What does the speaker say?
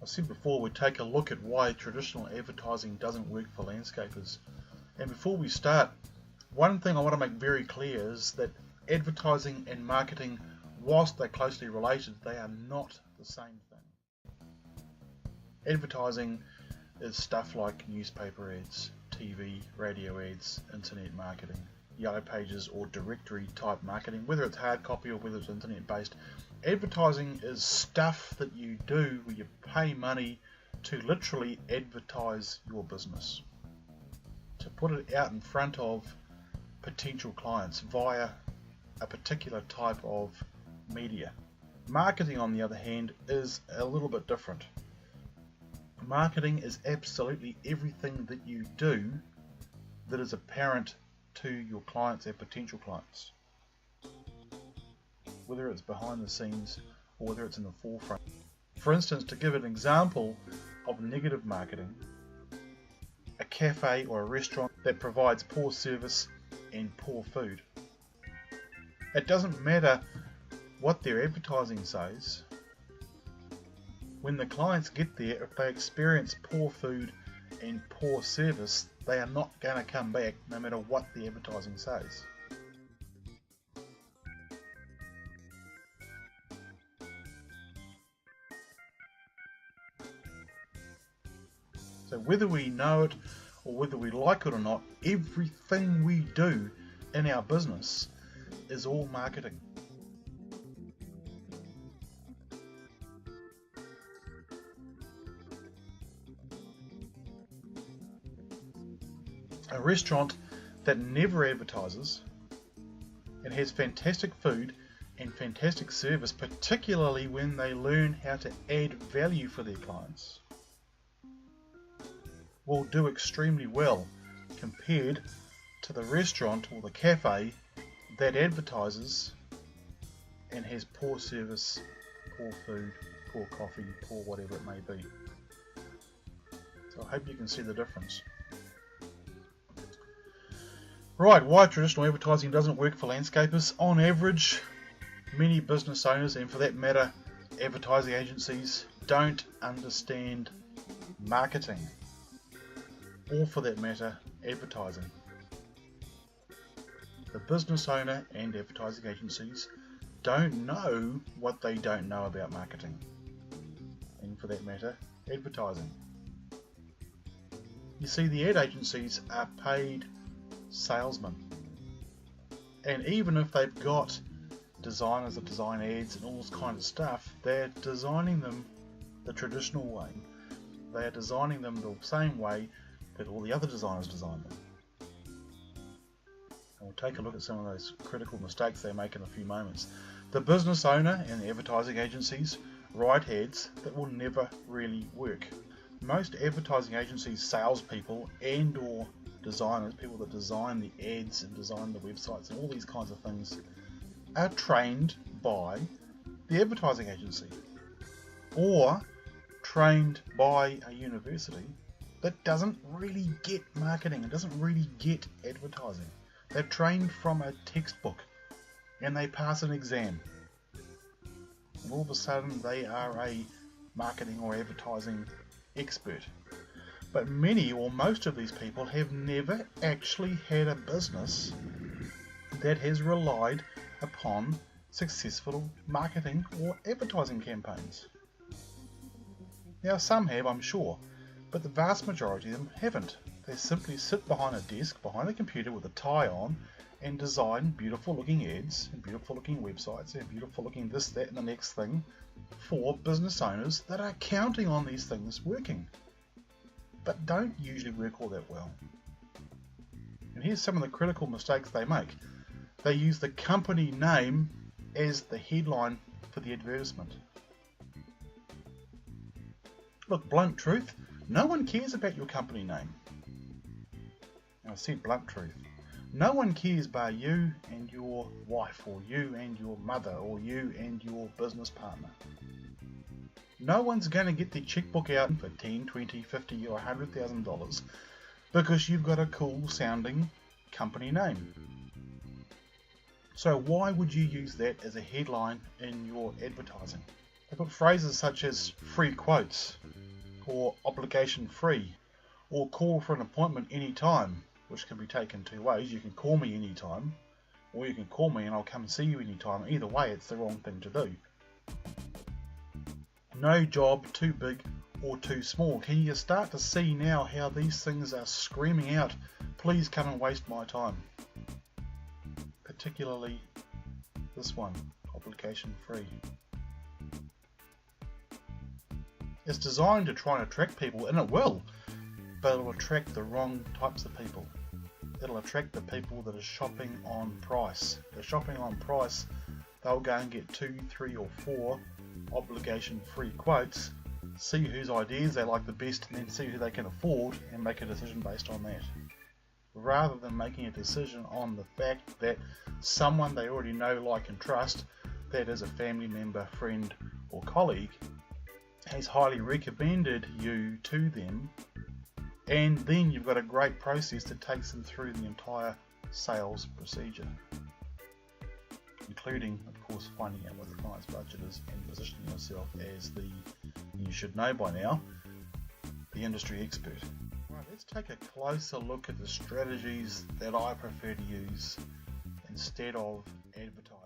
said before, we'd take a look at why traditional advertising doesn't work for landscapers. And before we start, one thing I want to make very clear is that advertising and marketing, whilst they're closely related, they are not the same thing. Advertising is stuff like newspaper ads, TV, radio ads, internet marketing, yellow pages or directory type marketing, whether it's hard copy or whether it's internet based. Advertising is stuff that you do where you pay money to literally advertise your business, to put it out in front of potential clients via a particular type of media. Marketing, on the other hand, is a little bit different. Marketing is absolutely everything that you do that is apparent to your clients and potential clients, whether it's behind the scenes or whether it's in the forefront. For instance, to give an example of negative marketing, a cafe or a restaurant that provides poor service and poor food. It doesn't matter what their advertising says. When the clients get there, if they experience poor food and poor service, they are not going to come back no matter what the advertising says. So whether we know it or whether we like it or not, everything we do in our business is all marketing. A restaurant that never advertises and has fantastic food and fantastic service, particularly when they learn how to add value for their clients, will do extremely well compared to the restaurant or the cafe that advertises and has poor service, poor food, poor coffee, poor whatever it may be. So I hope you can see the difference. Right, why traditional advertising doesn't work for landscapers. On average, many business owners, and for that matter advertising agencies, don't understand marketing, or for that matter advertising. The business owner and advertising agencies don't know what they don't know about marketing, and for that matter advertising. You see, the ad agencies are paid salesmen, and even if they've got designers that design ads and all this kind of stuff, they're designing them the traditional way. They are designing them the same way that all the other designers design them. And we'll take a look at some of those critical mistakes they make in a few moments. The business owner and the advertising agencies write ads that will never really work. Most advertising agencies, salespeople and or designers, people that design the ads and design the websites and all these kinds of things, are trained by the advertising agency or trained by a university that doesn't really get marketing and doesn't really get advertising. They're trained from a textbook and they pass an exam, and all of a sudden they are a marketing or advertising expert. But many or most of these people have never actually had a business that has relied upon successful marketing or advertising campaigns. Now some have, I'm sure, but the vast majority of them haven't. They simply sit behind a desk, behind a computer with a tie on, and design beautiful looking ads and beautiful looking websites and beautiful looking this, that and the next thing for business owners that are counting on these things working, but don't usually work all that well. And here's some of the critical mistakes they make. They use the company name as the headline for the advertisement. Look, blunt truth, no one cares about your company name. And I said blunt truth. No one cares bar you and your wife, or you and your mother, or you and your business partner. No one's going to get their checkbook out for $10, $20, $50 or $100,000 because you've got a cool sounding company name. So why would you use that as a headline in your advertising? They put phrases such as free quotes, or obligation free, or call for an appointment anytime, which can be taken two ways. You can call me anytime, or you can call me and I'll come and see you anytime. Either way, it's the wrong thing to do. No job too big or too small. Can you start to see now how these things are screaming out, please come and waste my time? Particularly this one, obligation free. It's designed to try and attract people, and it will, but it'll attract the wrong types of people. It'll attract the people that are shopping on price. They're shopping on price, they'll go and get 2, 3 or 4 obligation free quotes, see whose ideas they like the best, and then see who they can afford and make a decision based on that, rather than making a decision on the fact that someone they already know, like and trust, that is a family member, friend or colleague, has highly recommended you to them, and then you've got a great process that takes them through the entire sales procedure, including, of course, finding out what the client's budget is and positioning yourself as the, you should know by now, the industry expert. Right, let's take a closer look at the strategies that I prefer to use instead of advertising.